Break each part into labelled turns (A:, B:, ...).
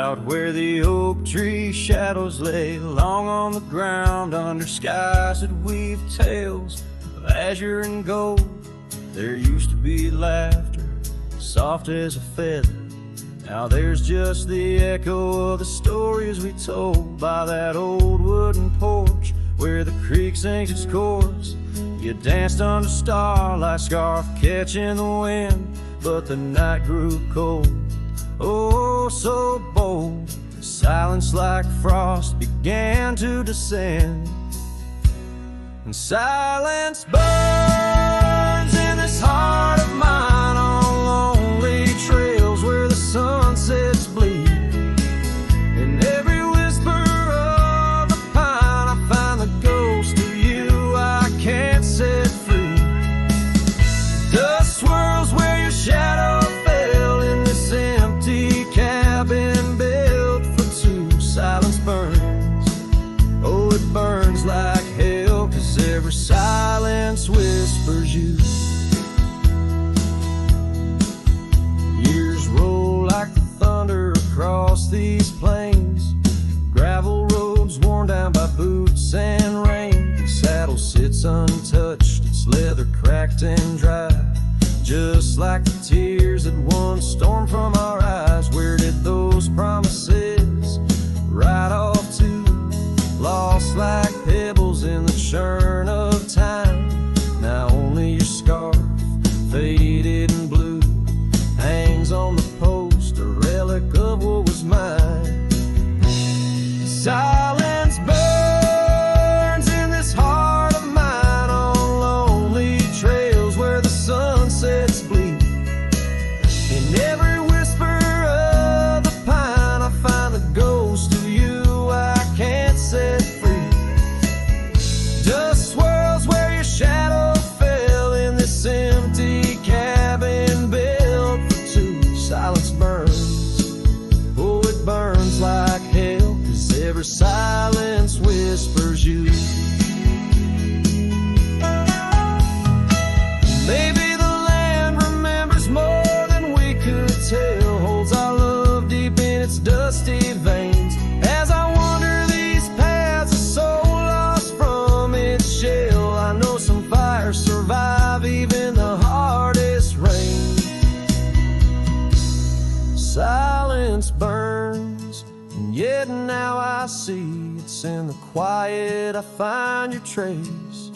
A: out where the oak tree shadows lay long on the ground under skies that weave tales of azure and gold. There used to be laughter, soft as a feather. Now there's just the echo of the stories we told by that old wooden porch where the creek sings its chorus. You danced under starlight, scarf catching the wind, but the night grew cold, oh so bold. Silence like frost began to descend, and silence burns in this heart of mine on lonely trails where the sunsets bleed. In every whisper of the pine I find the ghost of you I can't set free. Dust swirls where your shadow fell in this empty cabin built for two. Silence burns, oh it burns like hell, 'cause every silence whispers you. Years roll like the thunder across these plains, gravel roads worn down by boots and rain. The saddle sits untouched, its leather cracked and dry, just like the tears that once stormed from our eyes. Where did those promises ride off to? Lost like pebbles in the churn of time. Now only your scarf, faded and blue, hangs on the post, a relic of what was mine. Silence burns in this heart of mine on lonely trails where the sunsets bleed. In every whisper of the pine I find the ghost of you I can't set free. Dust swirls where your shadow fell in this empty cabin built for two. Silence burns, oh it burns like hell, 'cause every silence whispers you. Maybe the land remembers more than we could tell, holds our love deep in its dusty veins. As I wander these paths, a soul lost from its shell, I know some fires survive even the hardest rain. Silence burns, and yet now I see it's in the quiet I find your trace.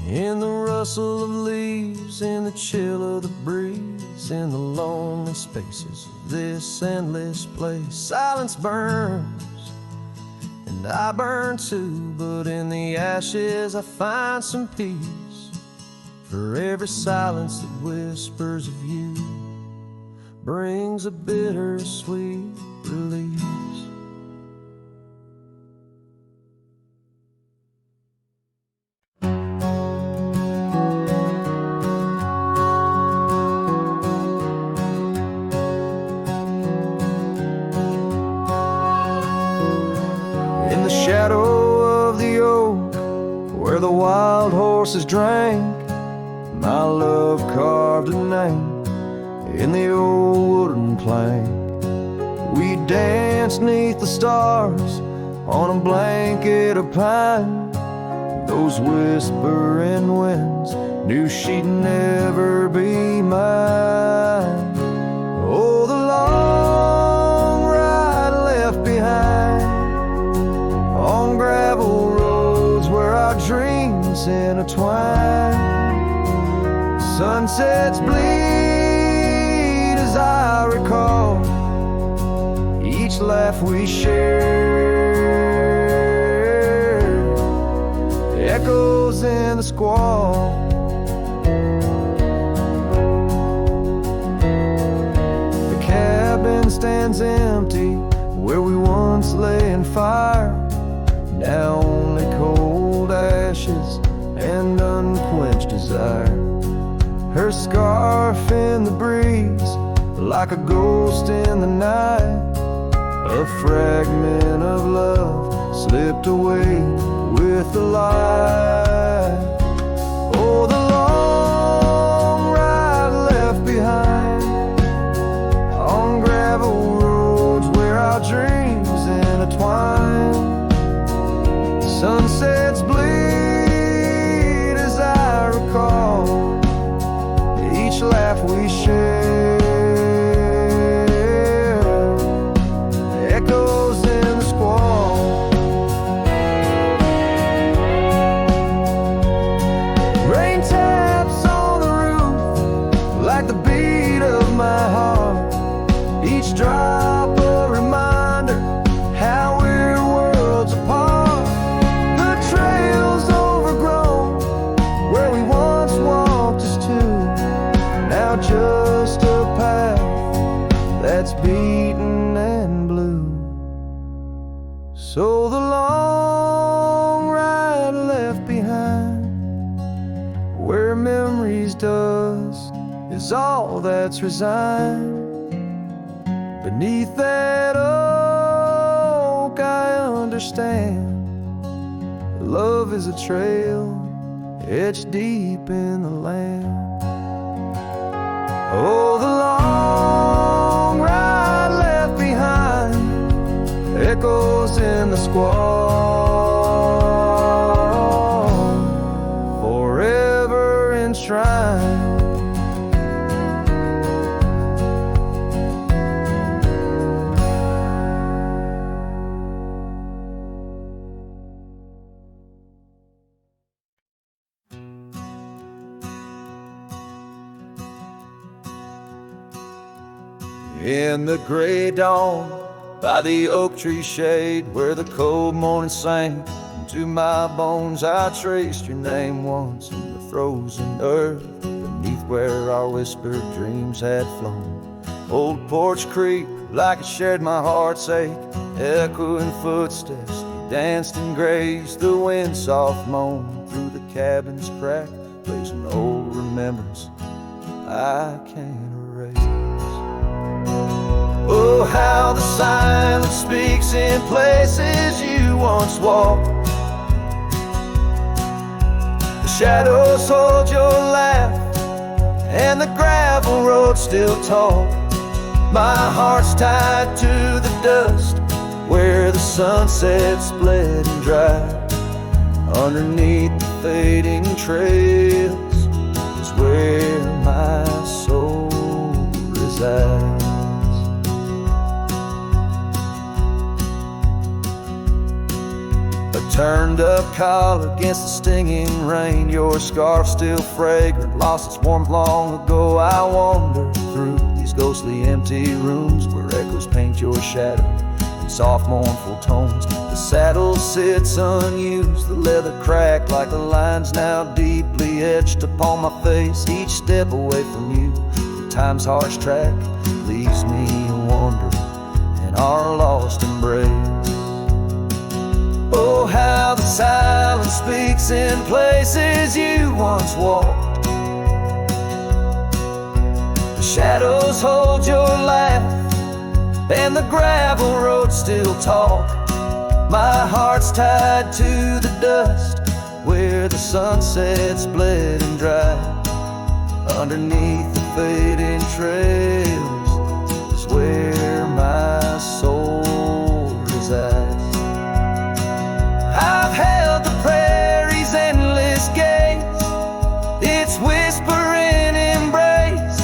A: In the rustle of leaves, in the chill of the breeze, in the lonely spaces of this endless place. Silence burns, and I burn too, but in the ashes I find some peace. For every silence that whispers of you brings a bittersweet release. In the shadow of the oak where the wild horses drank, my love carved a name in the old wooden plank. We danced neath the stars on a blanket of pine. Those whispering winds knew she'd never be mine. Oh, the long ride left behind on gravel roads where our dreams intertwine. Sunsets bleed as I recall each laugh we shared, echoes in the squall. The cabin stands empty where we once lay in fire, now only cold ashes and unquenched desire. Her scarf in the breeze, like a ghost in the night. A fragment of love slipped away with the light. Oh, the long ride left behind on gravel roads where our each drop a reminder how we're worlds apart. The trail's overgrown where we once walked as two, now just a path that's beaten and blue. So the long ride left behind, where memory's dust is all that's resigned. Beneath that oak I understand, love is a trail etched deep in the land. Oh, the long ride left behind echoes in the squall, forever enshrined. In the gray dawn, by the oak tree shade, where the cold morning sank into my bones, I traced your name once in the frozen earth, beneath where our whispered dreams had flown. Old Porch Creek, like it shared my heart's ache, echoing footsteps, we danced and grazed. The wind soft moan through the cabin's crack, plays an old remembrance I can't erase. Oh, how the silence speaks in places you once walked. The shadows hold your laugh, and the gravel road still talk. My heart's tied to the dust, where the sunset split and dried. Underneath the fading trails is where my soul resides. Turned up collar against the stinging rain, your scarf still fragrant, lost its warmth long ago. I wander through these ghostly empty rooms where echoes paint your shadow in soft mournful tones. The saddle sits unused, the leather cracked like the lines now deeply etched upon my face. Each step away from you, time's harsh track leaves me wandering in our lost embrace. Oh, how the silence speaks in places you once walked. The shadows hold your laugh, and the gravel road still talk. My heart's tied to the dust, where the sunset split and dried. Underneath the fading trails is where my soul resides. I've held the prairie's endless gaze, its whispering embrace.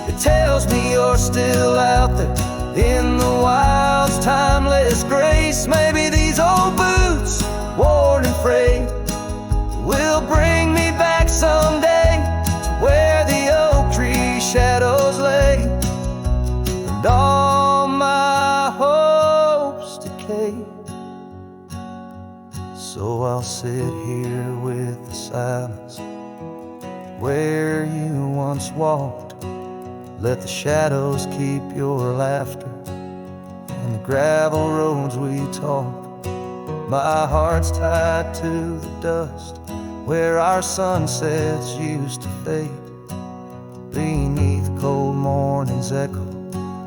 A: It tells me you're still out there in the wild's timeless grace. Maybe these old boots, worn and frayed, will bring me back someday to where the oak tree shadows lay, and all my hopes decay. So I'll sit here with the silence where you once walked. Let the shadows keep your laughter and the gravel roads we talk. My heart's tied to the dust, where our sunsets used to fade. Beneath cold morning's echo,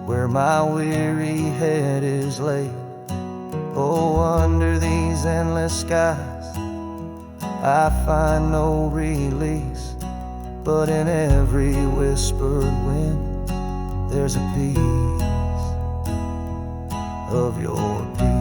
A: where my weary head is laid. Oh, under these endless skies I find no release, but in every whispered wind there's a piece of your peace.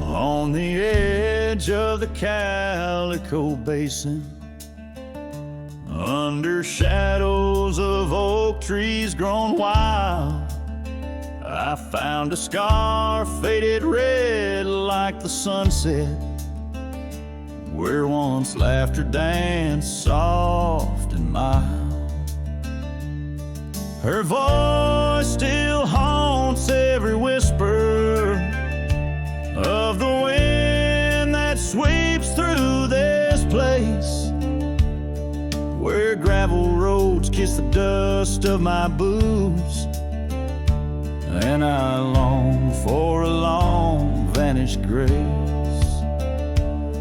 B: On the edge of the Calico Basin,
A: under shadows of oak trees grown wild, I found a scar faded red like the sunset, where once laughter danced soft and mild. Her voice still haunts every whisper of the wind that sweeps through this place, where gravel roads kiss the dust of my boots, and I long for a long vanished grace.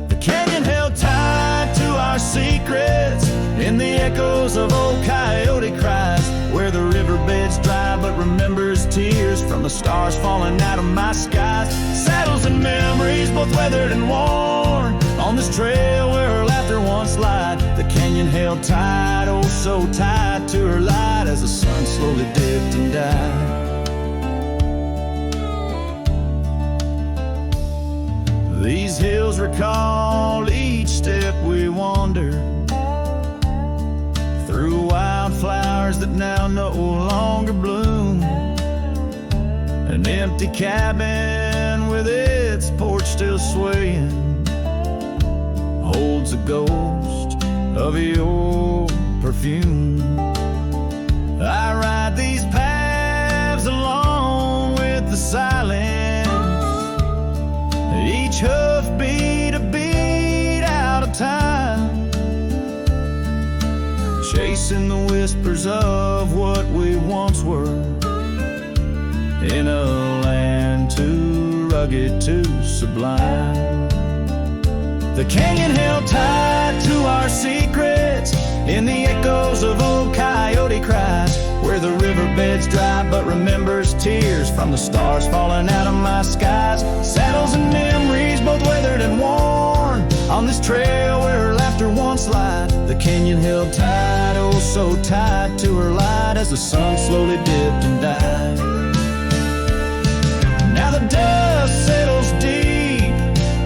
A: The canyon held tight to our secrets in the echoes of old coyote cries, where the riverbed's dry but remembers tears from the stars falling out of my skies. Saddles and memories both weathered and worn on this trail where her laughter once lied. The canyon held tight, oh so tight to her light, as the sun slowly dipped and died. These hills recall each step we wandered through wildflowers that now no longer bloom. An empty cabin with its porch still swaying holds a ghost of your perfume. I ride these paths along with the silence, each hoof beat a beat out of time, chasing the whispers of what we once were, in a land too rugged, too sublime. The canyon held tight to our secrets in the echoes of old coyote cries, where the riverbed's dry but remembers tears from the stars falling out of my skies. Saddles and memories both weathered and worn on this trail where her laughter once lied. The canyon held tight, oh so tight to her light, as the sun slowly dipped and died. Now the dust settles deep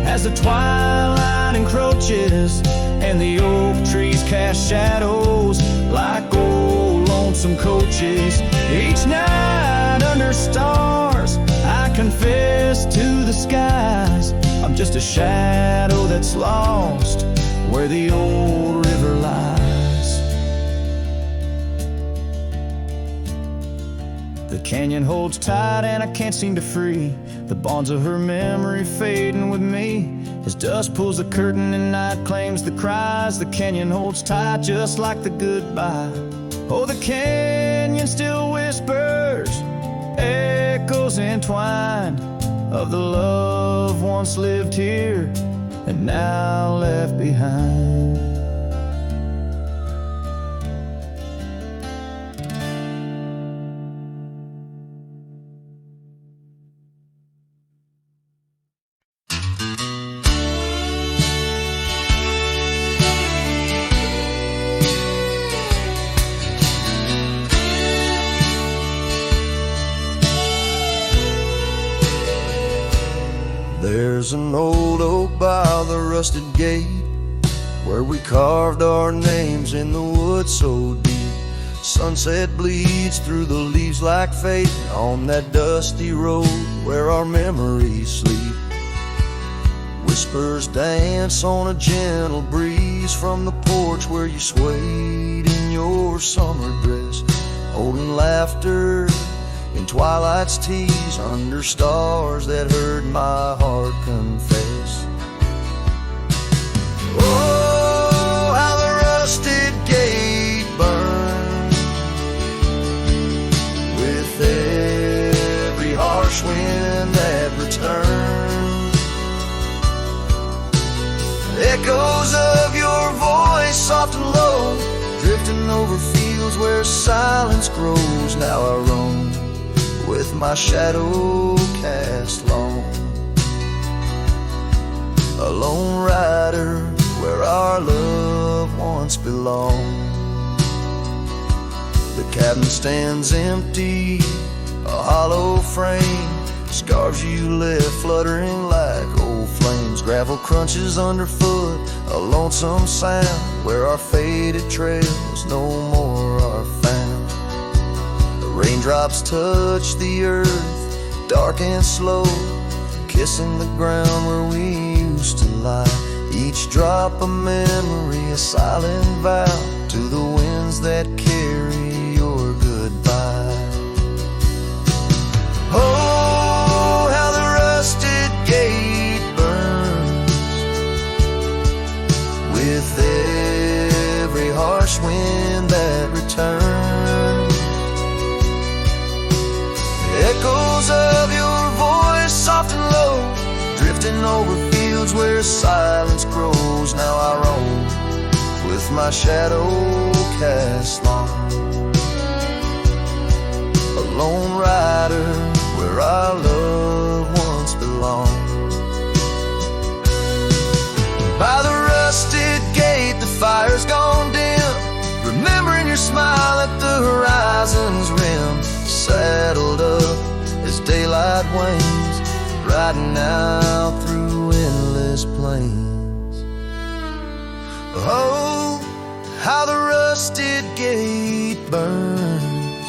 A: as the twilight encroaches, and the oak trees cast shadows like old lonesome coaches. Each night under stars I confess to the skies, I'm just a shadow that's lost where the old river lies. The canyon holds tight and I can't seem to free the bonds of her memory fading with me. As dusk pulls the curtain and night claims the cries, the canyon holds tight just like the goodbye. Oh, the canyon still whispers, echoes entwined of the love once lived here and now left behind.
B: There's an old oak by the rusted gate, where we carved our names in the wood so deep. Sunset bleeds through the leaves like fate on that dusty road where our memories sleep. Whispers dance on a gentle breeze from the porch where you swayed in your summer dress, holding laughter in twilight's tease under stars that heard my heart confess. Oh, how the rusted gate burned with every harsh wind that returned. Echoes of your voice, soft and low, drifting over fields where silence grows. Now I roam with my shadow cast long, a lone rider where our love once belonged. The cabin stands empty, a hollow frame, scarves you left fluttering like old flames. Gravel crunches underfoot, a lonesome sound where our faded trails no more are found. The raindrops touch the earth, dark and slow, kissing the ground where we used to lie. Each drop a memory, a silent vow to the winds that carry your goodbye. Oh, how the rusted gate burns with every harsh wind that returns. Echoes of your voice, soft and low, drifting over fields where silence grows. Now I roam with my shadow cast long, a lone rider where our love once belonged. By the rusted gate, the fire's gone dim, remembering your smile at the horizon's rim. Saddled up as daylight wanes, riding out through endless plains. Oh, how the rusted gate burns,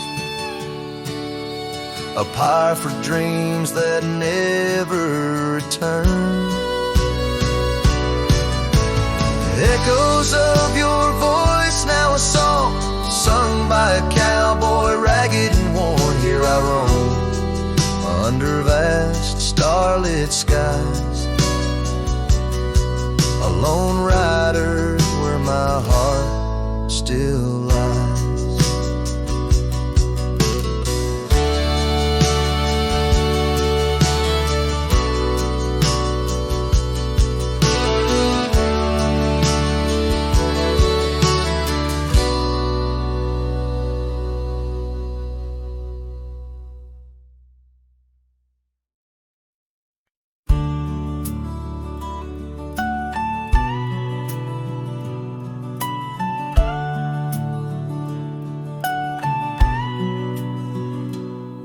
B: a pyre for dreams that never return. Echoes of your voice, now a song sung by a cowboy, ragged and worn. Here I roam under vast starlit skies, a lone rider where my heart still lies.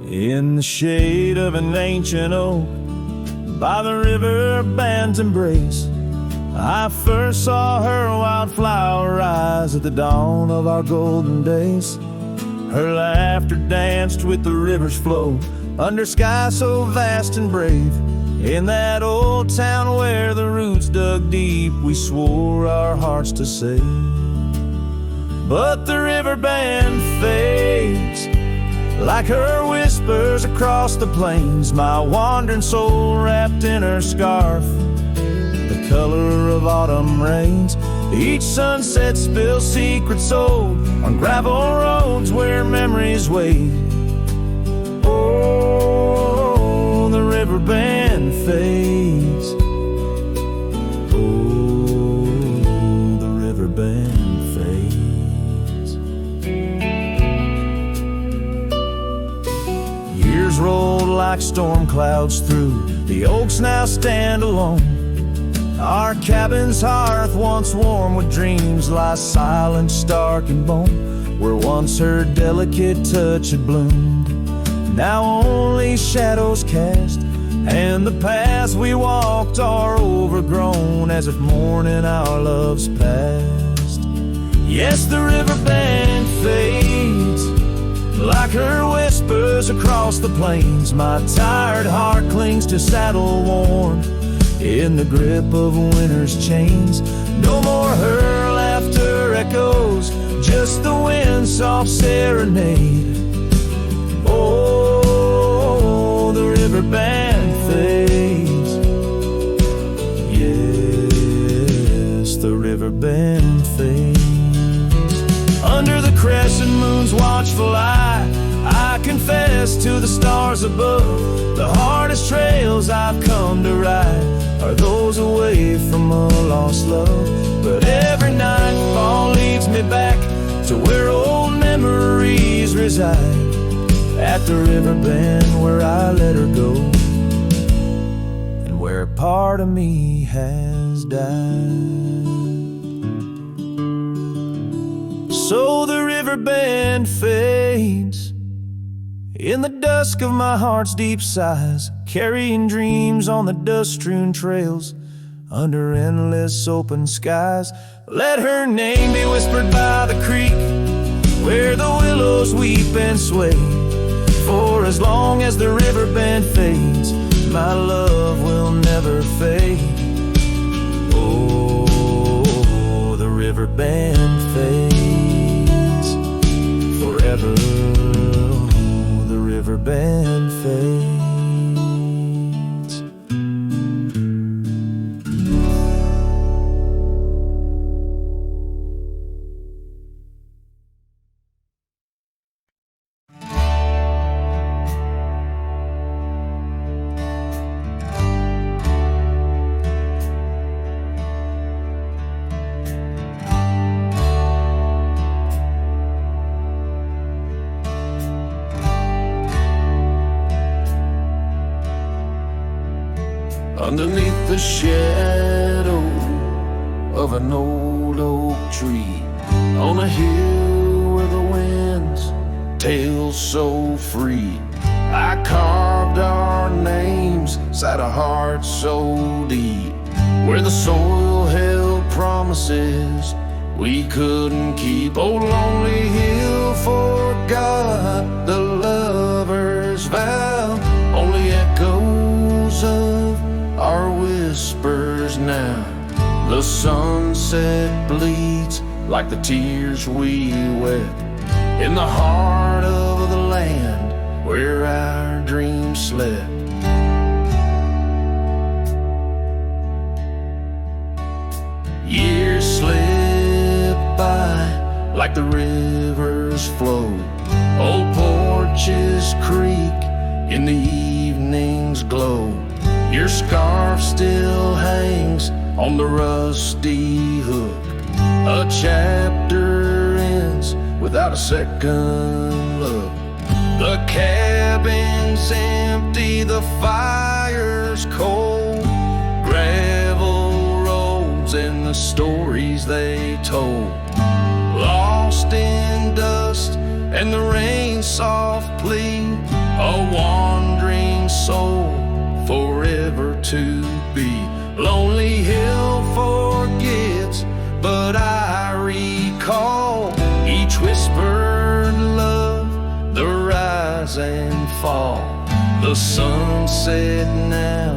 A: In the shade of an ancient oak, by the river band's embrace, I first saw her wildflower rise at the dawn of our golden days. Her laughter danced with the river's flow, under skies so vast and brave. In that old town where the roots dug deep, we swore our hearts to save. But the river band fades, like her whispers across the plains. My wandering soul wrapped in her scarf, the color of autumn rains. Each sunset spills secrets old on gravel roads where memories wait. Oh, the river band fades. Oh, the river band fades. Years rolled like storm clouds through, the oaks now stand alone. Our cabin's hearth, once warm with dreams, lies silent, stark and bone. Where once her delicate touch had bloomed, now only shadows cast, and the paths we walked are overgrown, as if mourning our love's past. Yes, the river band fades, like her whispers across the plains. My tired heart clings to saddle worn, in the grip of winter's chains. No more her laughter echoes, just the wind's soft serenade. Oh, the river band fades. Yes, the river band fades. Under the crescent moon's watchful eye, I confess to the stars above, the hardest trails I've come to ride are those away from a lost love. But every nightfall leads me back to where old memories reside, at the river bend where I let her go, and where a part of me has died. So the river bend fades in the dusk of my heart's deep sighs, carrying dreams on the dust-strewn trails, under endless open skies. Let her name be whispered by the creek, where the willows weep and sway. For as long as the riverbend fades, my love will never fade. Oh, the riverbend fades forever. Oh, the riverbend fades.
B: Underneath the shadow of an old oak tree, on a hill where the winds tail so free, I carved our names inside a heart so deep, where the soil held promises we couldn't keep. Oh, lonely hill, forgot the lover's vow, only echoes of our whispers now. The sunset bleeds like the tears we wept in the heart of the land where our dreams slept. Years slip by like the rivers flow. Old porches creak in the evening's glow. Your scarf still hangs on the rusty hook. A chapter ends without a second look. The cabin's empty, the fire's cold. Gravel roads and the stories they told. Lost in dust and the rain's soft plea. A wandering soul forever to be. Lonely hill forgets, but I recall each whispered love, the rise and fall. The sunset now,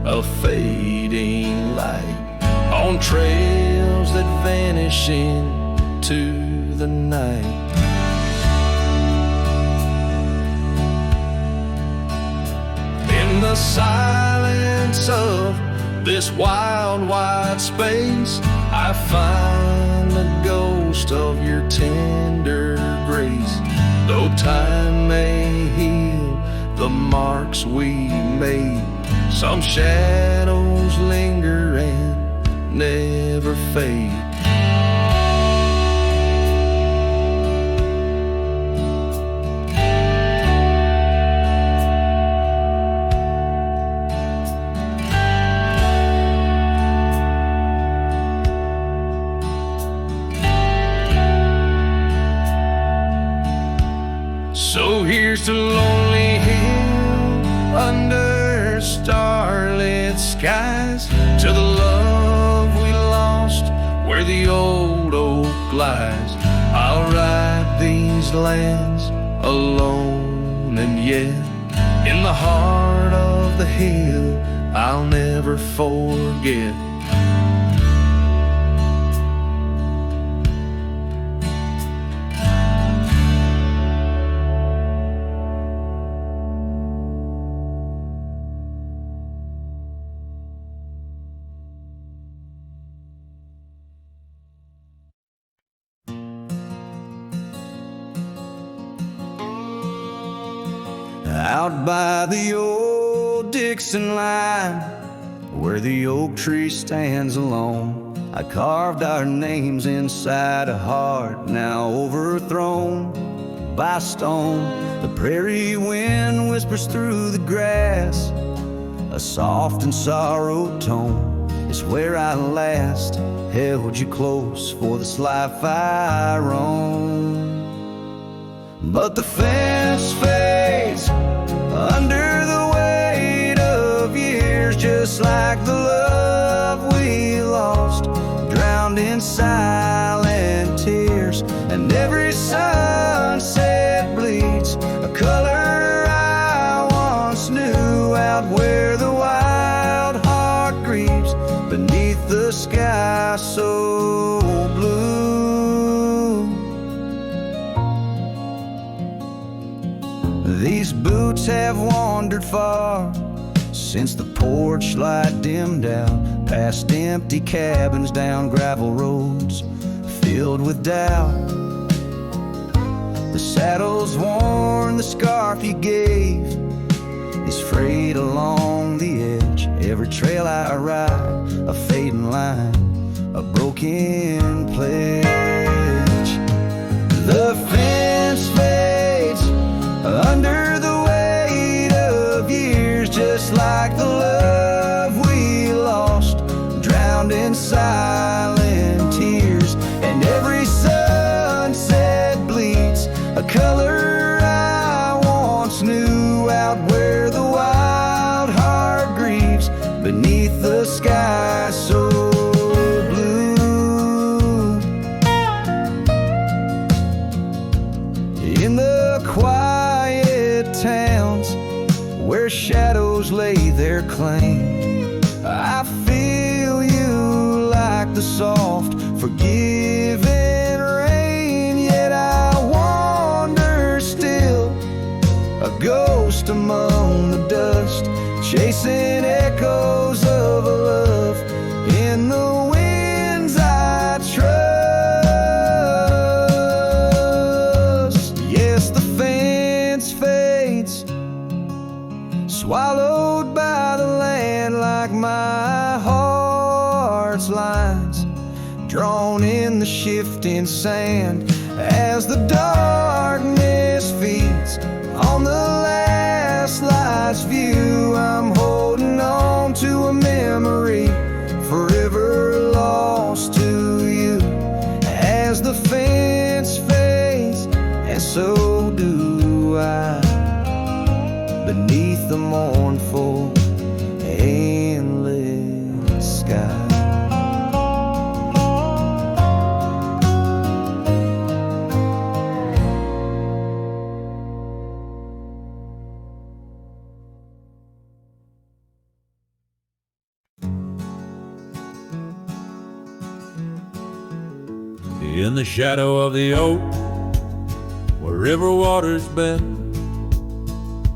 B: a fading light on trails that vanish into the night. In the silence of this wild, wide space, I find the ghost of your tender grace. Though time may heal the marks we made, some shadows linger and never fade. So here's to Lonely Hill under starlit skies, to the love we lost where the old oak lies. I'll ride these lands alone, and yet in the heart of the hill I'll never forget.
A: Out by the old Dixon line, where the oak tree stands alone, I carved our names inside a heart now overthrown by stone. The prairie wind whispers through the grass, a soft and sorrowed tone. It's where I last held you close for this life I roam. But the fence fades under the weight of years, just like the love we lost, drowned inside every sunset bleeds a color I once knew, out where the wild heart grieves beneath the sky so blue. These boots have wandered far since the porch light dimmed out, past empty cabins, down gravel roads filled with doubt. The saddle's worn, the scarf he gave is frayed along the edge. Every trail I ride, a fading line, a broken pledge. The fence fades under the weight of years, just like the love we lost, drowned in silent tears. And every sunset bleeds a color I once knew, out where the wild heart grieves beneath the sky so blue. In the quiet towns where shadows lay their claim, I feel you like the soft, forgiving rain. Yet I wander still, a ghost among the dust, chasing echoes of a love in the winds I trust. Yes, the fence fades, swallowed by the land, like my heart's lines, drawn in the shifting sand. As the darkness feeds on the last light's view, I'm holding on to a memory forever lost to you. As the fence fades, and so do I, beneath the mournful, endless sky.
C: In the shadow of the oak, where river waters bend,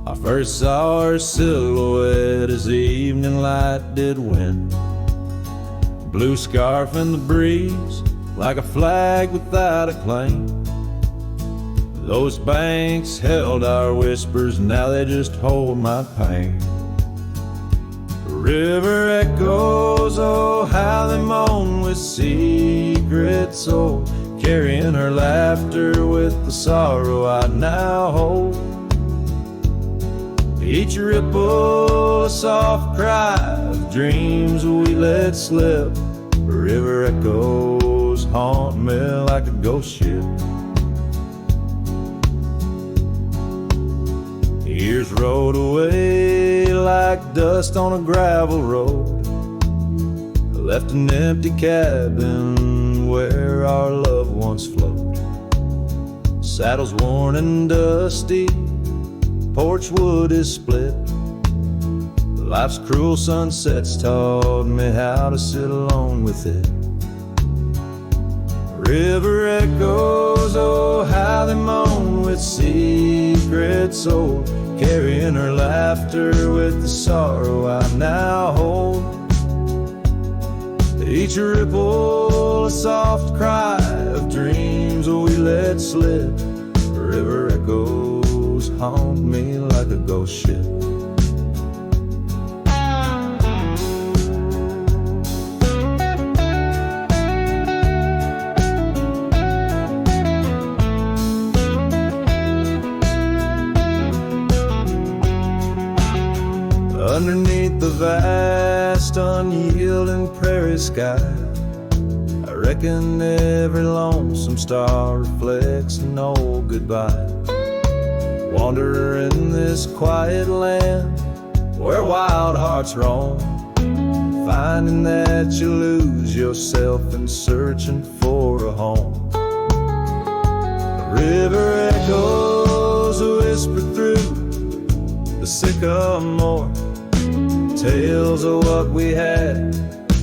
C: I first saw her silhouette as the evening light did win. Blue scarf in the breeze, like a flag without a claim. Those banks held our whispers, now they just hold my pain. River echoes, oh how they moan with secret soul, carrying her laughter with the sorrow I now hold. Each ripple a soft cry of dreams we let slip. River echoes haunt me like a ghost ship. Years rode away like dust on a gravel road, left an empty cabin where our love once flowed. Saddles worn and dusty, porch wood is split. Life's cruel sunsets taught me how to sit alone with it. River echoes, oh how they moan with secret soul, carrying her laughter with the sorrow I now hold. Each ripple a soft cry of dreams we let slip. River echoes haunt me like a ghost ship. Underneath the vast, unyielding prairie sky, I reckon every lonesome star reflects an old goodbye. Wander in this quiet land where wild hearts roam, finding that you lose yourself and searching for a home. river echoes whisper through the sycamore, tales of what we had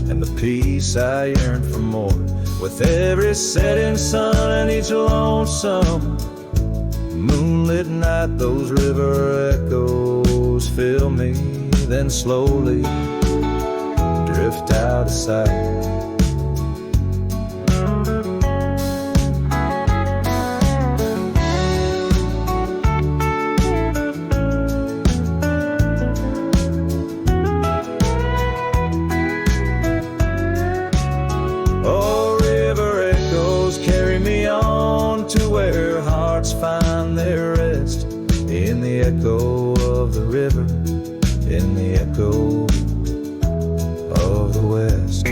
C: and the peace I yearned for more. With every setting sun and each lonesome moonlit night, those river echoes fill me, then slowly drift out of sight. Oh, river echoes carry me on to where hearts find their rest, in the echo of the river, in the echo of the West.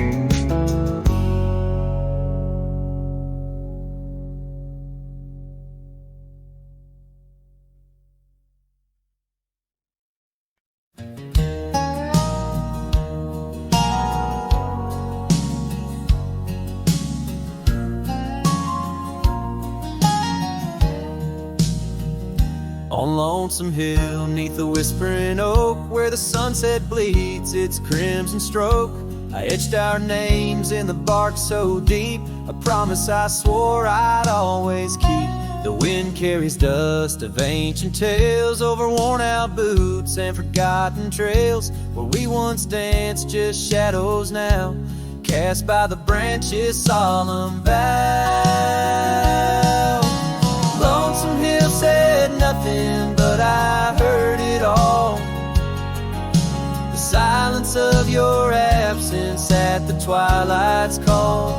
A: On Lonesome Hill, neath the whispering oak, where the sunset bleeds its crimson stroke, I etched our names in the bark so deep, a promise I swore I'd always keep. The wind carries dust of ancient tales over worn-out boots and forgotten trails, where we once danced just shadows now, cast by the branches' solemn vow. Lonesome Hill said nothing, but I heard it all. The silence of your absence at the twilight's call.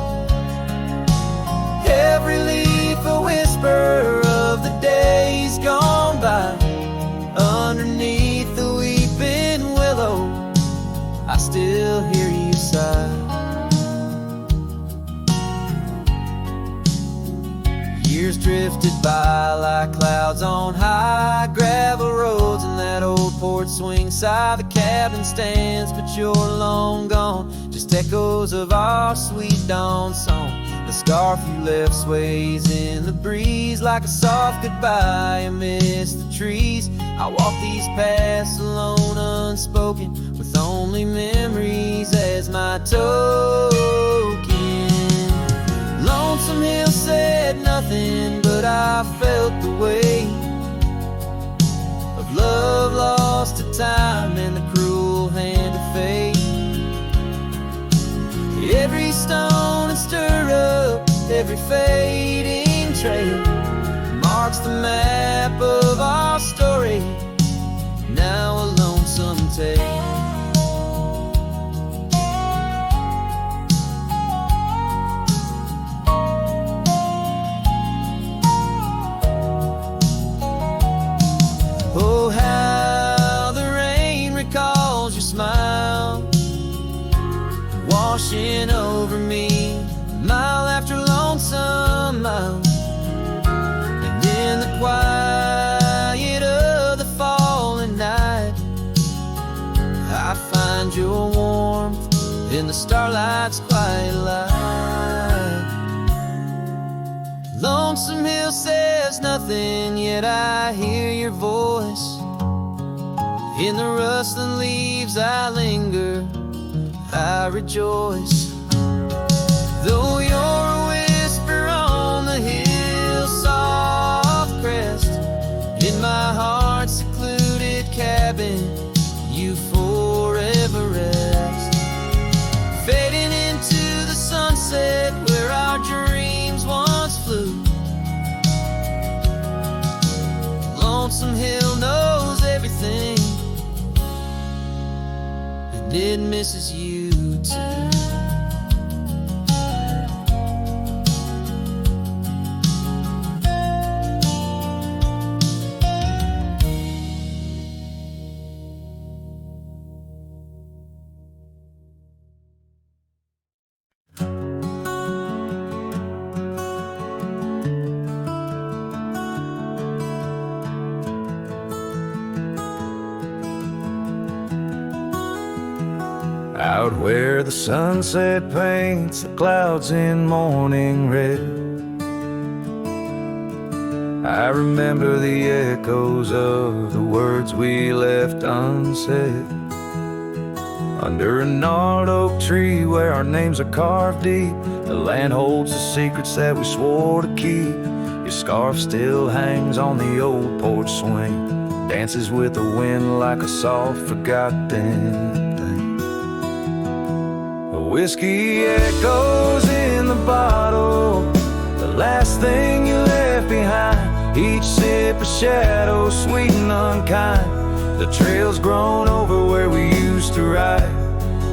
A: Every leaf a whisper of the days gone by. Underneath the weeping willow, I still hear you sigh. Years drifted by like clouds on high, gravel roads and that old porch swing side. The cabin stands, but you're long gone, just echoes of our sweet dawn song. The scarf you left sways in the breeze like a soft goodbye amidst the trees. I walk these paths alone, unspoken, with only memories as my token. Lonesome Hill said nothing, but I felt the weight of love lost to time and the cruel hand of fate. Every stone and stir up, every fading trail marks the map of our story, now a lonesome tale. Oh, how the rain recalls your smile, washing over me, mile after lonesome mile. And in the quiet of the falling night, I find your warmth in the starlight's quiet light. Lonesome Hill says nothing, yet I hear your voice. In the rustling leaves I linger, I rejoice. Though you're a whisper on the hill's soft crest, in my heart's secluded cabin you forever rest. Fading into the sunset where our dreams once flew. Lonesome Hill knows everything, and it misses you too.
C: Out where the sunset paints the clouds in morning red,
A: I remember the echoes of the words we left unsaid under a gnarled oak tree where our names are carved deep. The land holds the secrets that we swore to keep. Your scarf still hangs on the old porch swing, dances with the wind like a soft forgotten thing. The whiskey echoes in the bottle, the last thing you left behind. Each sip a shadow, sweet and unkind. The trail's grown over where we used to ride.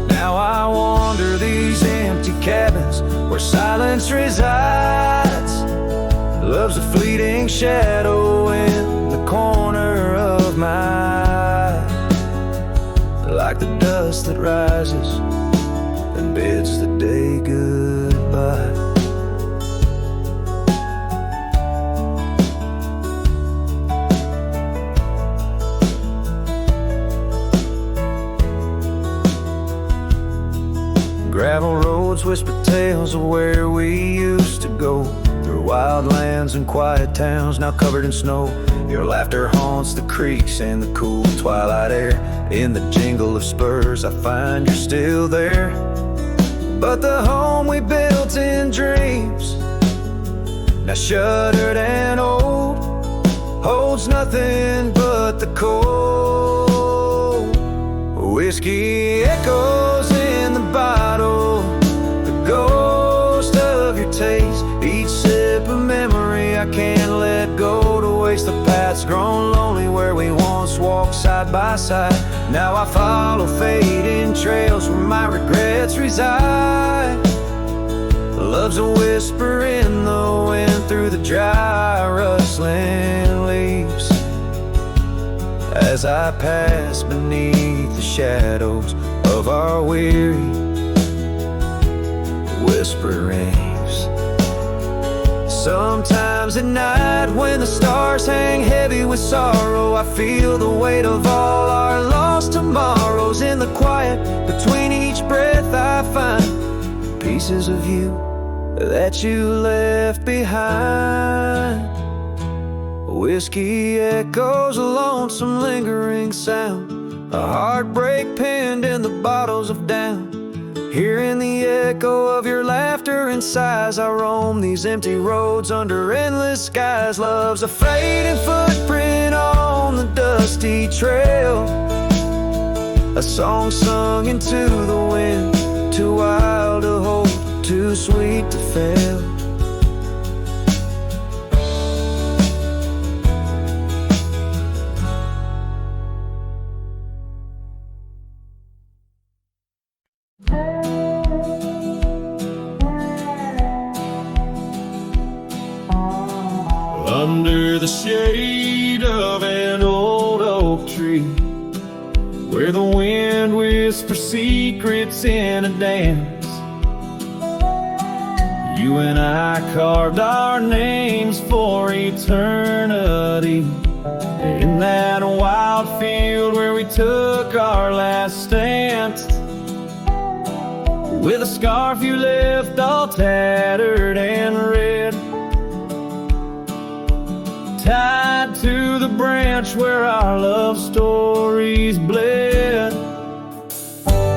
A: Now I wander these empty cabins where silence resides. Love's a fleeting shadow in the corner of my eye, like the dust that rises and bids the day goodbye. Gravel roads whisper tales of where we used to go, through wild lands and quiet towns now covered in snow. Your laughter haunts the creeks in the cool twilight air. In the jingle of spurs I find you're still there. But the home we built in dreams, now shuttered and old, holds nothing but the cold. Whiskey echoes in the bottle, the ghost of your taste. Each sip a memory I can't let go, to waste the paths grown lonely where we once walked side by side. Now I follow fading trails where my regrets reside. Love's a whisper in the wind through the dry rustling leaves, as I pass beneath the shadows of our weary whisperings. Sometimes at night when the stars hang heavy with sorrow, I feel the weight of all our lost tomorrows. In the quiet between each breath I find pieces of you that you left behind. Whiskey echoes, a lonesome lingering sound, a heartbreak pinned in the bottles of down. Hearing the echo of your laughter and sighs, I roam these empty roads under endless skies. Love's a fading footprint on the dusty trail, a song sung into the wind, too wild to hold, too sweet to fail.
C: Under the shade of an old oak tree, where the wind whispers secrets in a dance, you and I carved our names for eternity. In that wild field where we took our last stance, with a scarf you left all tattered and red, tied to the branch where our love stories bled.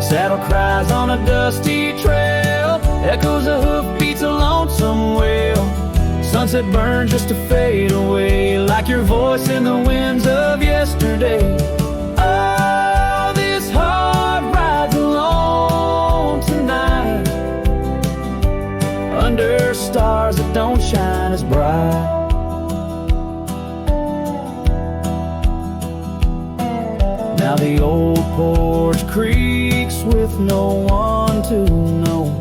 C: Saddle cries on a dusty trail, echoes of hoofbeats, a lonesome wail. Sunset burns just to fade away, like your voice in the winds of yesterday. Oh, this heart rides alone tonight, under stars that don't shine as bright. Now the old porch creaks with no one to know.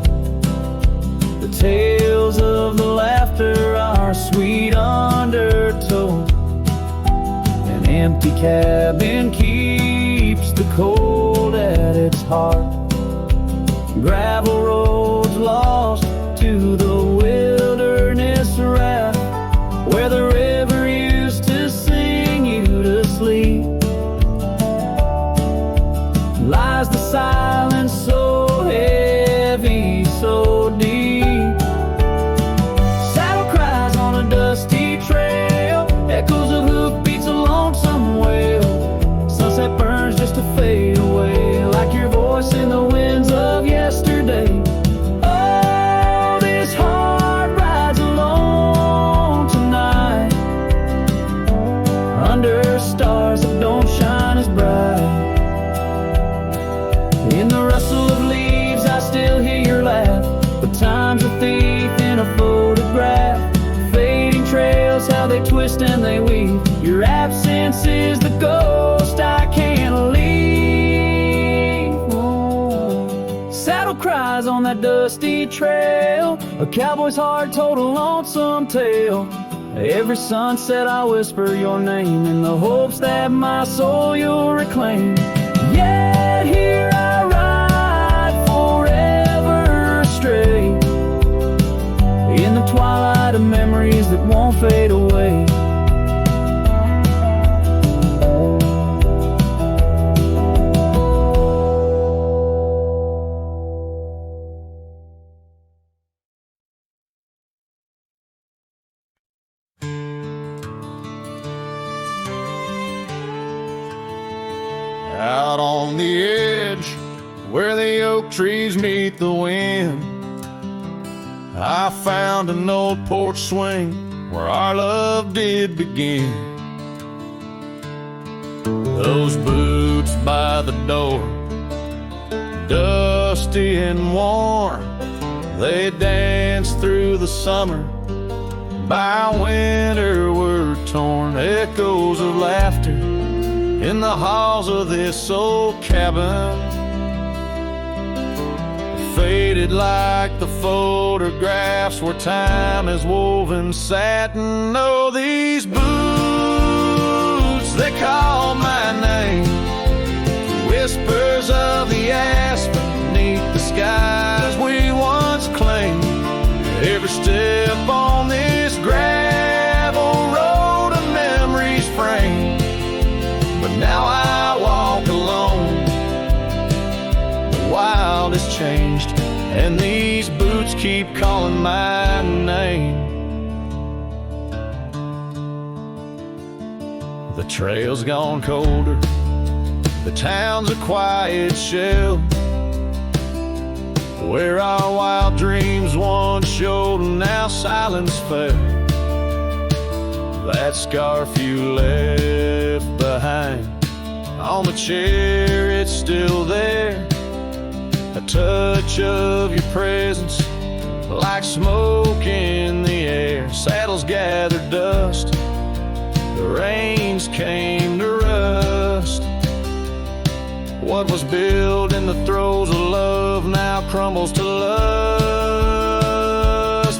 C: The tales of the laughter are sweet undertow. An empty cabin keeps the cold at its heart. Gravel roads lost to the wilderness raft, where the river used to sing you to sleep. Lies the silence so heavy, so deep. Saddle cries on a dusty trail,
A: stars that don't shine as bright. In the rustle of leaves I still hear your laugh, but time's a thief in a photograph. Fading trails, how they twist and they weave. Your absence is the ghost I can't leave. Oh. Saddle cries on that dusty trail, a cowboy's heart told a lonesome tale. Every sunset I whisper your name in the hopes that my soul you'll reclaim. Yet here I ride forever astray, in the twilight of memories that won't fade away.
B: Out on the edge where the oak trees meet the wind, I found an old porch swing where our love did begin. Those boots by the door, dusty and warm, they danced through the summer, by winter were torn. Echoes of laughter in the halls of this old cabin, faded like the photographs where time has woven satin. Oh, these boots, they call my name, whispers of the aspen beneath the skies we once claimed. Every step on this gravel road of memories framed, but now I walk alone. The wild has changed, and these boots keep calling my name. The trail's gone colder, the town's a quiet shell, where our wild dreams once showed and now silence fell. That scarf you left behind on the chair, it's still there. A touch of your presence like smoke in the air. Saddles gathered dust, the reins came to rust. What was built in the throes of love now crumbles to lust.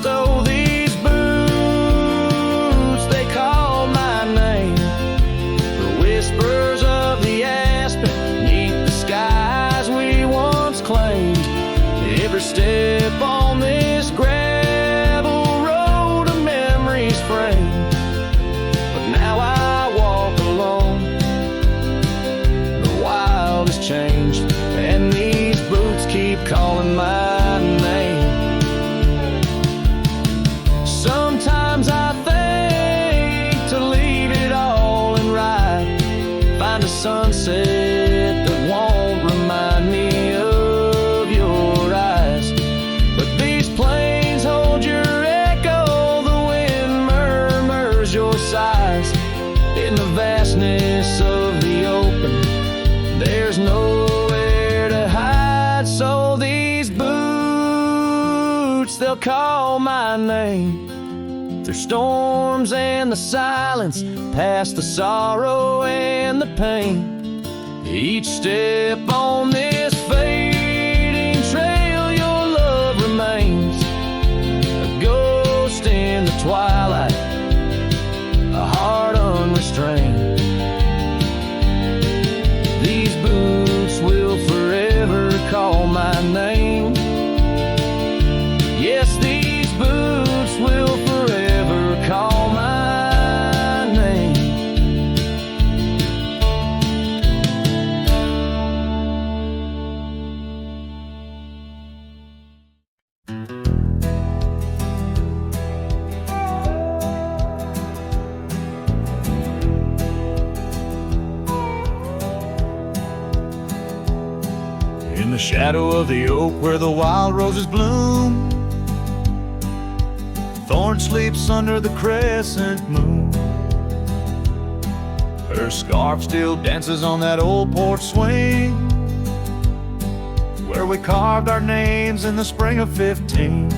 B: Oh, these boots, they call my name, the whispers of the aspen beneath the skies we once claimed. Every step on this gravel road of memories framed, but now I walk alone. The wild has changed, and these boots keep calling my name. Sometimes I think to leave it all and ride, find a sunset that won't remind me of your eyes. But these plains hold your echo, the wind murmurs your sighs. In the vastness of the open, there's nowhere to hide. So these boots, they'll call my name, through storms and the silence, past the sorrow and the pain. Each step on this fading trail, your love remains, a ghost in the twilight, a heart unrestrained. These boots will forever call my name. Yes, these boots will forever call my name.
A: In the shadow of the oak where the wild roses bloom, thorn sleeps under the crescent moon.
B: Her scarf still dances on that old porch swing where we carved our names in the spring of 15.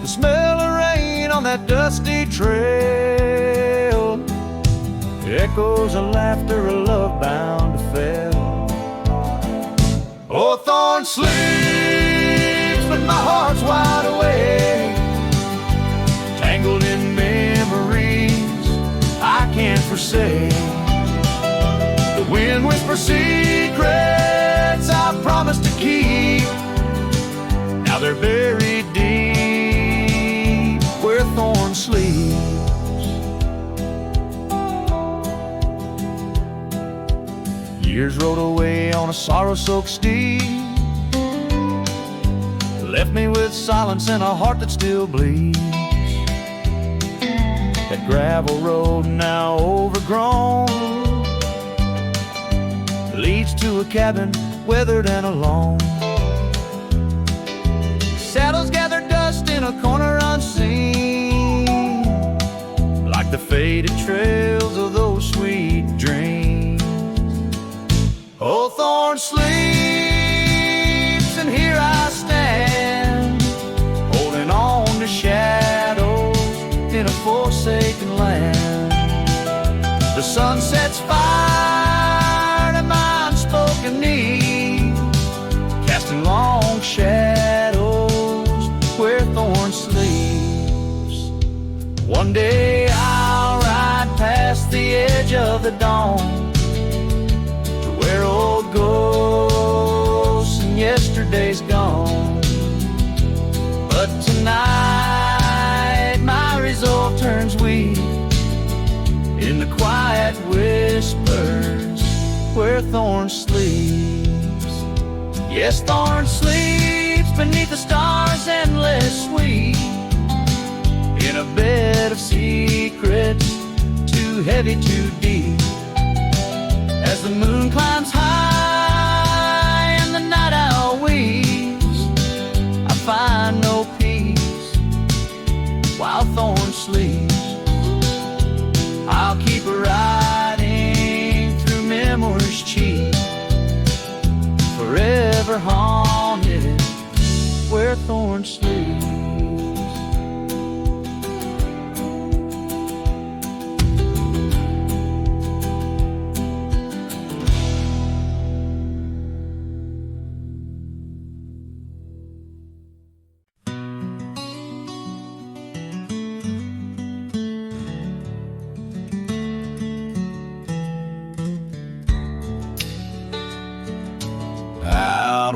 B: The smell of rain on that dusty trail, echoes of laughter, a love bound to fail. Oh, Thorn sleeps, but my heart's wide awake, tangled in memories I can't forsake. The wind whispers secrets I promised to keep. Now they're buried deep where Thorn sleeps. Years rode away on a sorrow-soaked steed, left me with silence and a heart that still bleeds. That gravel road now overgrown leads to a cabin weathered and alone. Saddles gather dust in a corner unseen, like the faded trails of those sweet dreams. Oh, Thorn sleeps, and here I stand, holding on to shadows in a forsaken land. The sun sets fire to my unspoken need, casting long shadows where Thorn sleeps. One day I'll ride past the edge of the dawn, where old ghosts and yesterday's gone. But tonight my resolve turns weak in the quiet whispers where Thorn sleeps. Yes, Thorn sleeps beneath the stars endless sweet, in a bed of secrets too heavy, too deep. As the moon climbs high and the night owl weeps, I find no peace while Thorn sleeps. I'll keep riding through memories cheap, forever haunted where Thorn sleeps.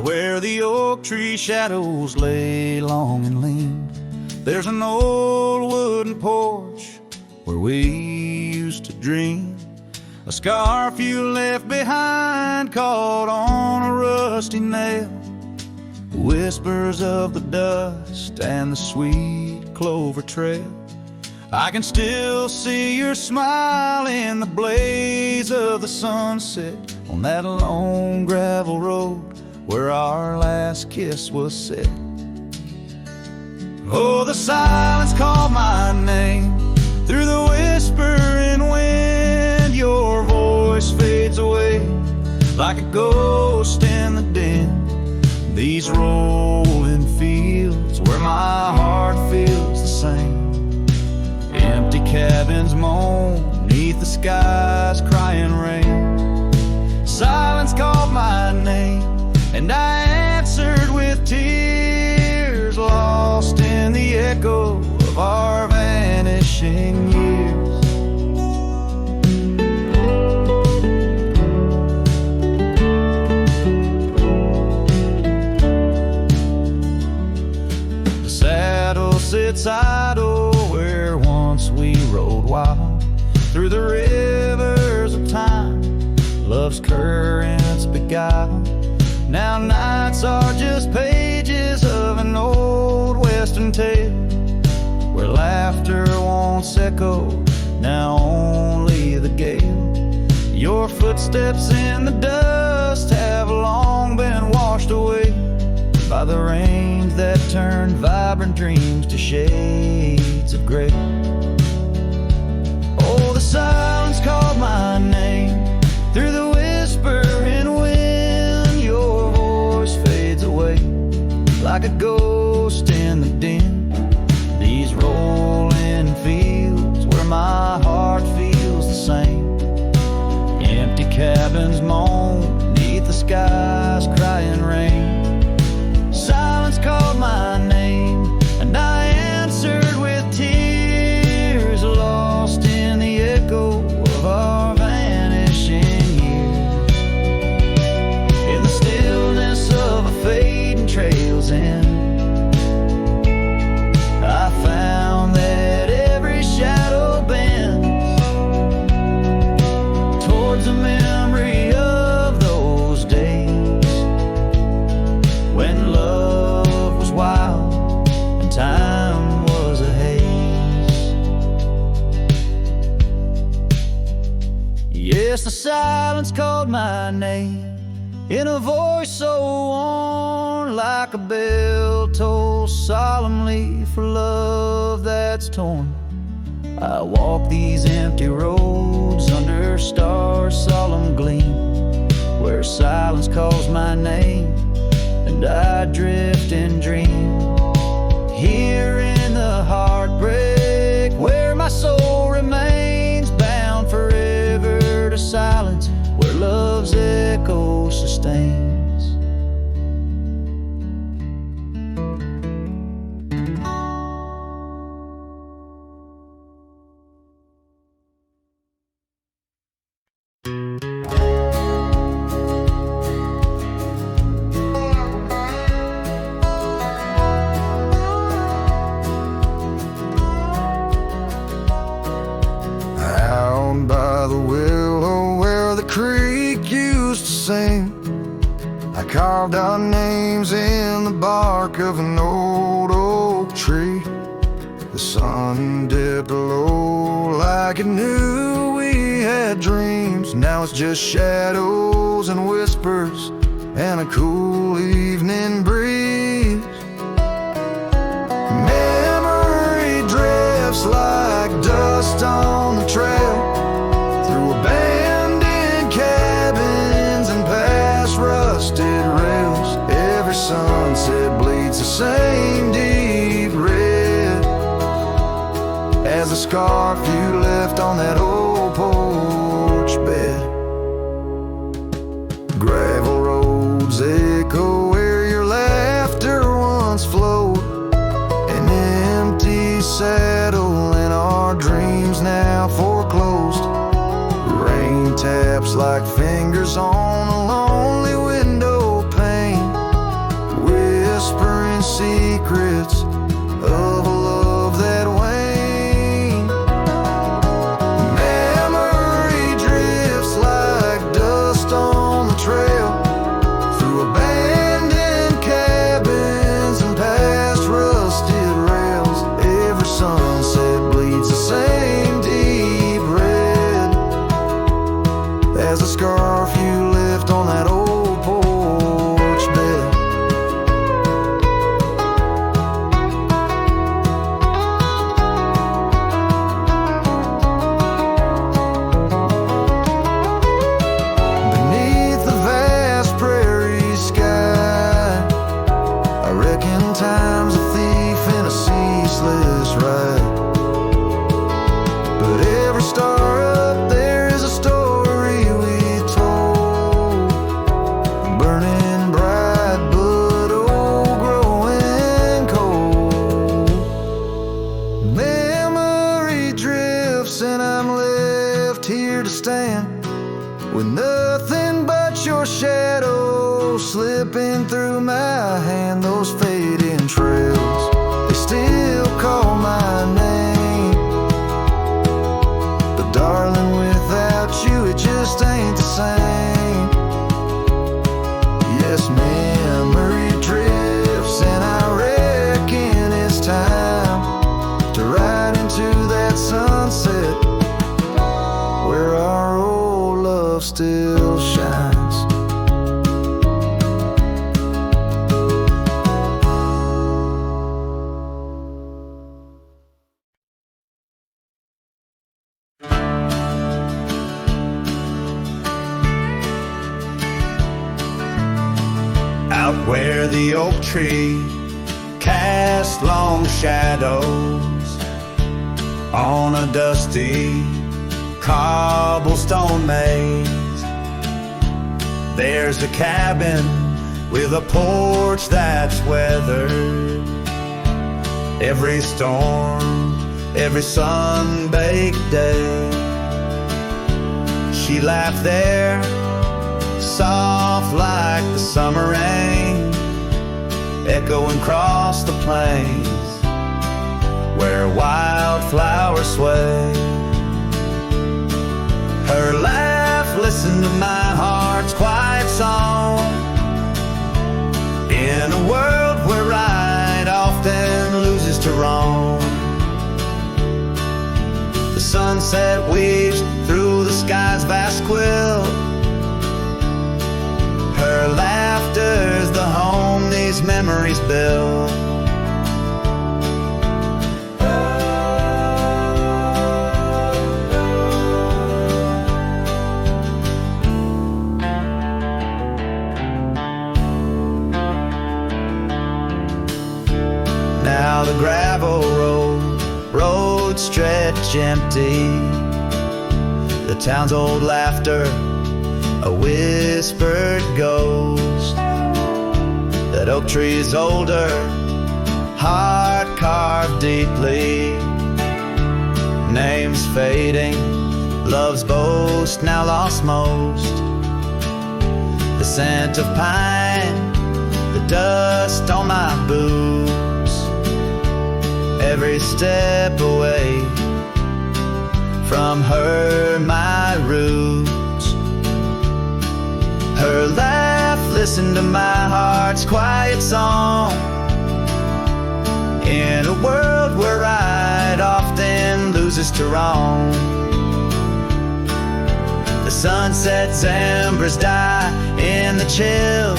A: Where the oak tree shadows lay long and lean, there's an old wooden porch where we used to dream. A scarf you left behind caught on a rusty nail, whispers of the dust and the sweet clover trail. I can still see your smile in the blaze of the sunset on that lone gravel road where our last kiss was said. Oh, the silence called my name through the whispering wind. Your voice fades away like a ghost in the din. These rolling fields where my heart feels the same. Empty cabins moan neath the sky's crying rain. Silence called my name, and I answered with tears, lost in the echo of our vanishing years. The saddle sits idle where once we rode wild, through the rivers of time love's currents beguile. Now nights are just pages of an old western tale, where laughter once echoed, now only the gale. Your footsteps in the dust have long been washed away by the rains that turned vibrant dreams to shades of gray. Oh, the silence like a ghost in the dim. These rolling fields where my heart feels the same. Empty cabins moan beneath the sky's crying rain. Silence called my name and I answered with tears, lost in the echo of our vanishing years. In the stillness of a fading trail's end, I found that every shadow bends towards a memory of those days when love was wild and time was a haze. Yes, the silence called my name in a voice so worn like a bell toll solemnly for love that's torn. I walk these empty roads under stars' solemn gleam, where silence calls my name and I drift and dream. Here in the heartbreak where my soul remains bound forever to silence, where love's echo sustains.
B: Out by the willow where the creek used to sing, I carved our names in the bark of an old oak tree. The sun dipped low like it knew we had dreams. Now it's just shadows and whispers and a cool evening breeze. Memory drifts like dust on the trail, through abandoned cabins and past rusted rails. Every sunset bleeds the same deep red as the scarf you left on that old porch bed. Gravel roads echo where your laughter once flowed, an empty saddle and our dreams now foreclosed. Rain taps like fingers on a lonely window pane, whispering secrets of a love that waned. Memory drifts like dust on the trail, through abandoned cabins and past rusted rails. Every sunset bleeds the same deep red as the scarf you left on that old porch bed. Beneath the vast prairie sky, I reckon time's a thief in a ceaseless ride. But every star up there is a story we told, burning bright but old, growing cold. Memory drifts and I'm left here to stand with nothing but your shadow slipping through my hand. Those fading trails, they still call my name, but darling, without you it just ain't the same. Yes, memory drifts and I reckon it's time to ride into that sunset where our old love still shines.
A: Out where the oak tree cast long shadows on a dusty cobblestone maze. There's a cabin with a porch that's weathered every storm, every sun-baked day. She laughed there, soft like the summer rain, echoing across the plains where wildflowers sway. Her laugh listened to my heart's quiet song, in a world where right often loses to wrong. The sunset weaves through the sky's vast quilt. Her laughter's the home these memories build. Now the gravel road stretch empty. The town's old laughter, a whispered ghost. That oak tree is older, heart carved deeply. Names fading, love's boast now lost most. The scent of pine, the dust on my boots. Every step away from her, my roots. Her laugh listened to my heart's quiet song, in a world where right often loses to wrong. The sunset's embers die in the chill.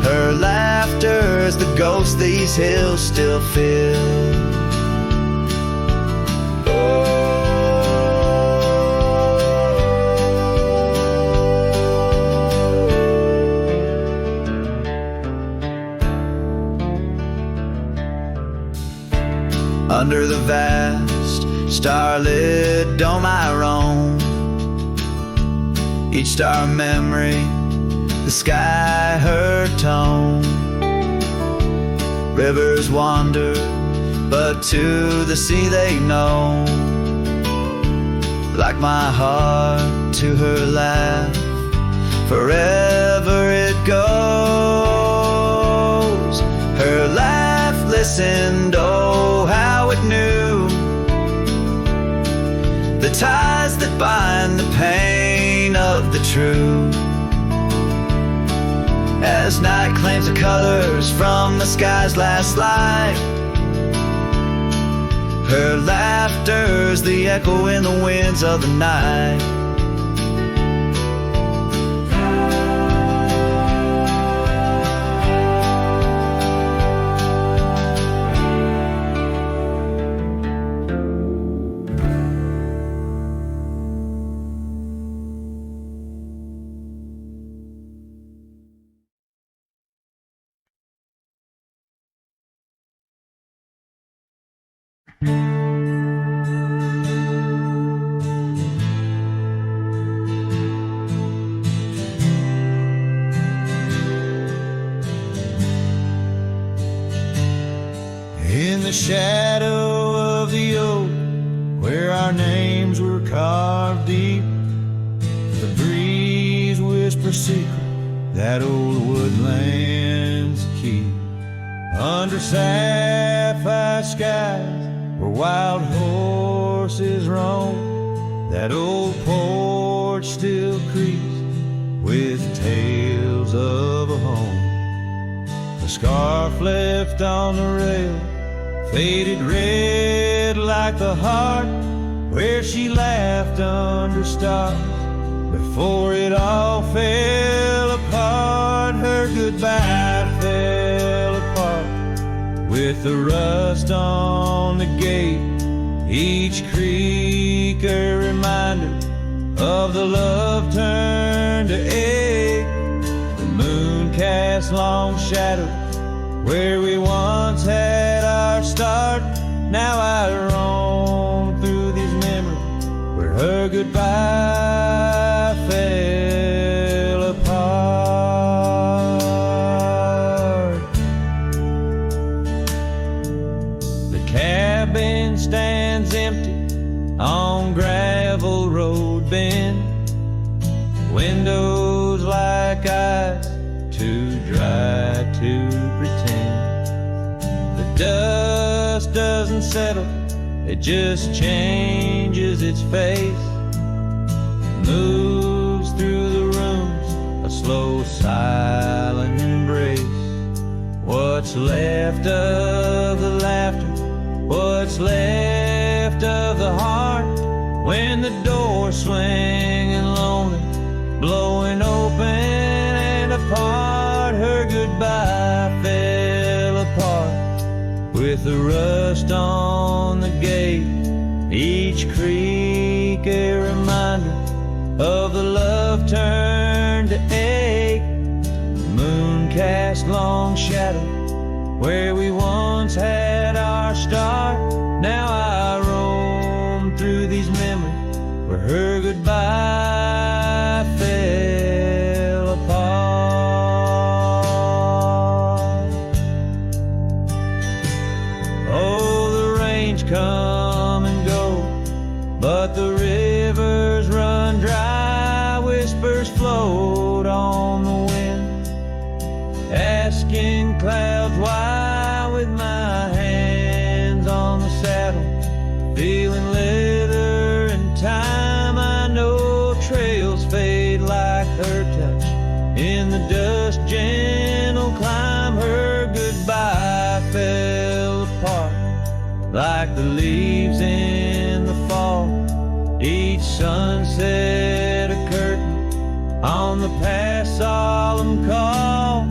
A: Her laughter's the ghost these hills still fill. Under the vast starlit dome I roam, each star memory, the sky her tone. Rivers wander, but to the sea they know. Like my heart to her laugh, forever it goes. Her laugh listened, oh how it knew the ties that bind the pain of the true. As night claims the colors from the sky's last light, her laughter's the echo in the winds of the night. In the shadow of the oak, where our names were carved deep, the breeze whispers secret that old woodlands keep. Under sapphire skies where wild horses roam, that old porch still creaks with tales of a home. The scarf left on the rail faded red like the heart where she laughed under stars before it all fell apart. Her goodbye fell apart with the rust on the gate, each creak a reminder of the love turned to ache. The moon cast long shadows where we once had our start. Now I roam through these memories where her goodbye fell apart. The cabin stands empty on gravel road bend, windows like eyes too dry to pretend. The dust doesn't settle, it just changes its face, moves through the rooms, a slow silent embrace. What's left of the laughter, what's left of the heart, when the door's swinging lonely, blowing open and apart. Her goodbye fell apart with the rust on the gate, each creak a reminder of the love turned to ache. Moon cast long shadow where we once had our start. Now I roam through these memories where her goodbye fell apart. Oh, the rains come and go, but the rivers run dry. Whispers float on the wind, asking clouds why. With my hands on the saddle, feeling leather and time, I know trails fade like her touch in the dust. Gentle climb, her goodbye fell apart like the leaves in the fall. Each sunset a curtain on the past solemn call.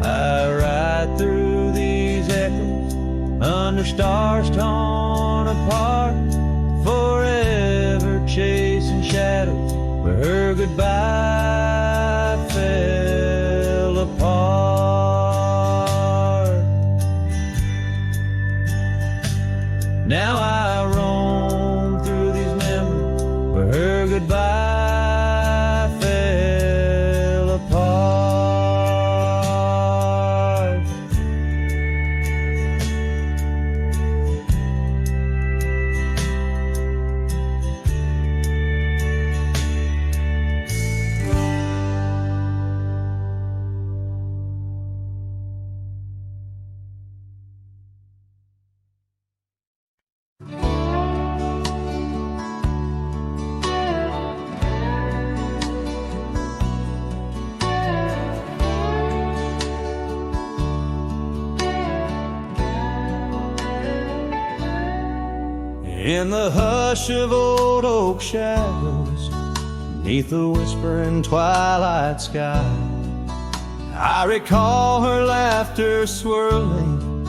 A: I ride through these echoes under stars torn apart, forever chasing shadows where her goodbye fell apart. Now I roam through these memories where her goodbye fell apart. In the hush of old oak shadows, neath the whispering twilight sky, I recall her laughter swirling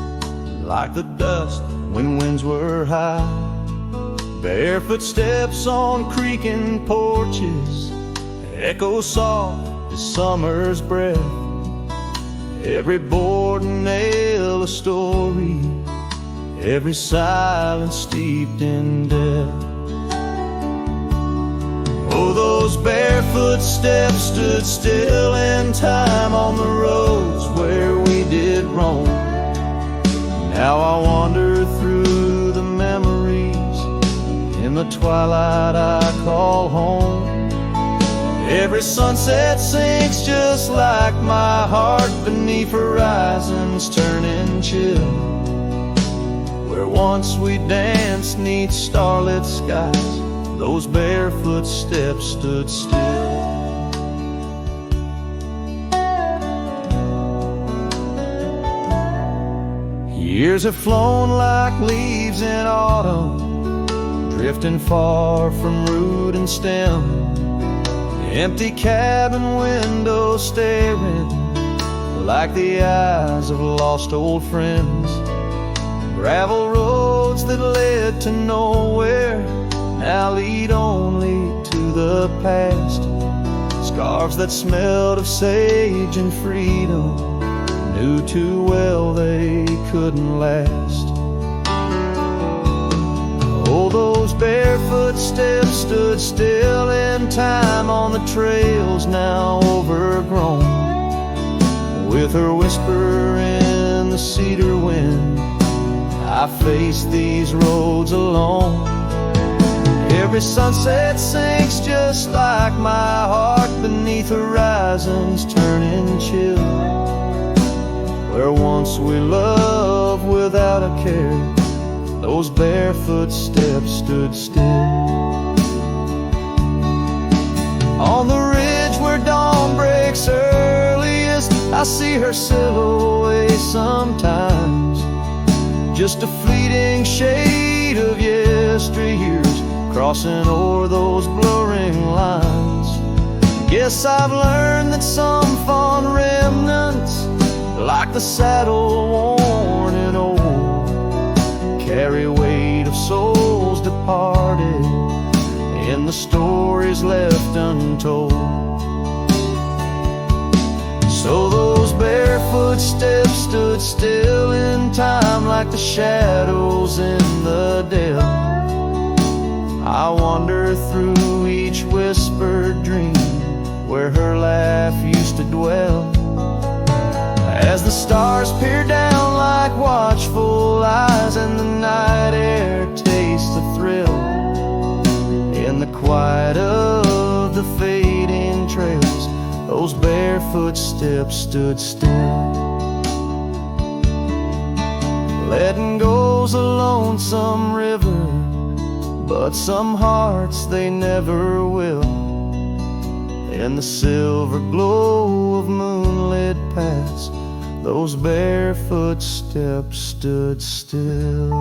A: like the dust when winds were high. Barefoot steps on creaking porches echo soft as summer's breath. Every board and nail a story, every silence steeped in death. Oh, those barefoot steps stood still in time on the roads where we did roam. Now I wander through the memories in the twilight I call home. Every sunset sinks just like my heart beneath horizons turning chill. Where once we danced neath starlit skies, those barefoot steps stood still. Years have flown like leaves in autumn, drifting far from root and stem. Empty cabin windows staring like the eyes of lost old friends. Gravel roads that led to nowhere now lead only to the past. Scarves that smelled of sage and freedom knew too well they couldn't last. Oh, those barefoot steps stood still in time on the trails now overgrown. With her whisper in the cedar wind, I face these roads alone. Every sunset sinks just like my heart beneath horizons turning chill. Where once we loved without a care, those barefoot steps stood still. On the ridge where dawn breaks earliest, I see her silhouette sometimes, just a fleeting shade of yesteryears crossing o'er those blurring lines. Guess I've learned that some fond remnants, like the saddle worn and old, carry weight of souls departed in the stories left untold. So those barefoot steps stood still in time like the shadows in the dell. I wander through each whispered dream where her laugh used to dwell. As the stars peer down like watchful eyes and the night air tastes the thrill, in the quiet of the fading trails, those barefoot steps stood still. Letting go's a lonesome river, but some hearts they never will. In the silver glow of moonlit paths, those barefoot steps stood still.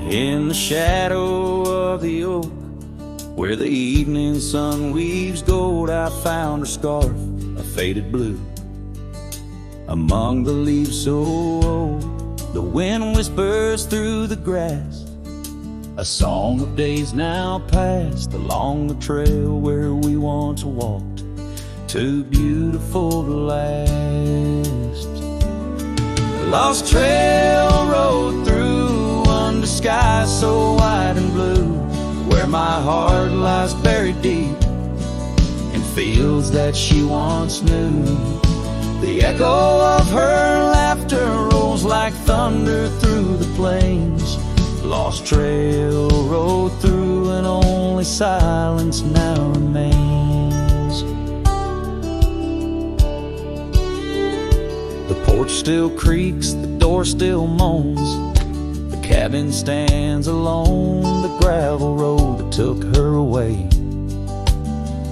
A: In the shadow of the oak, where the evening sun weaves gold, I found her scarf, a faded blue. Among the leaves so old, the wind whispers through the grass, a song of days now past, along the trail where we once walked, too beautiful to last. Lost trail rode through under skies so white and blue, where my heart lies buried deep in fields that she once knew. The echo of her laughter rolls like thunder through the plains. Lost trail rode through and only silence now remains. The porch still creaks, the door still moans, cabin stands alone, the gravel road that took her away,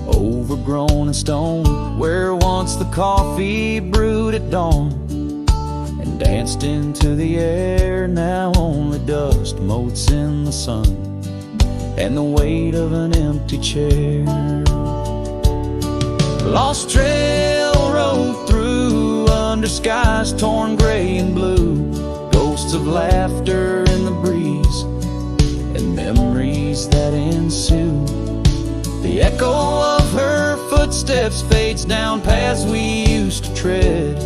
A: overgrown and stone, where once the coffee brewed at dawn and danced into the air. Now only dust motes in the sun and the weight of an empty chair. Lost trail rode through under skies torn gray and blue, ghosts of laughter in the breeze and memories that ensue. The echo of her footsteps fades down paths we used to tread.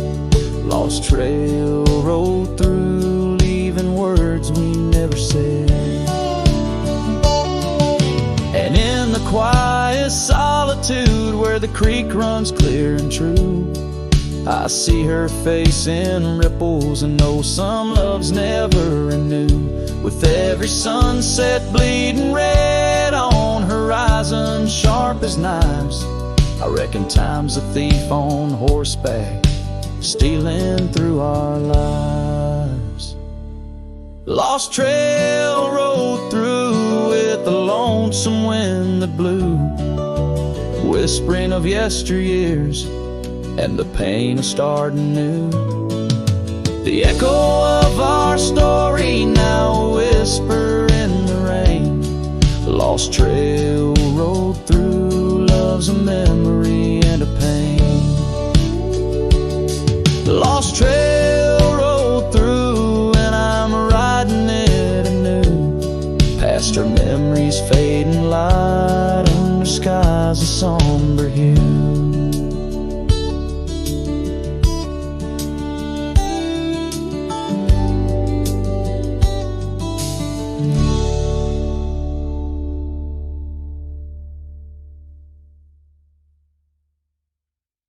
A: Lost trail rode through, leaving words we never said. And in the quiet solitude where the creek runs clear and true, I see her face in ripples and know some loves never renew. With every sunset bleeding red on horizon sharp as knives, I reckon time's a thief on horseback stealing through our lives. Lost trail rode through with the lonesome wind that blew, whispering of yesteryears and the pain of starting new. The echo of our story now a whisper in the rain. Lost
B: lost trail rolled through, love's a memory and a pain. The lost trail rolled through, and I'm riding it anew, past her memories fading light under skies of somber hue.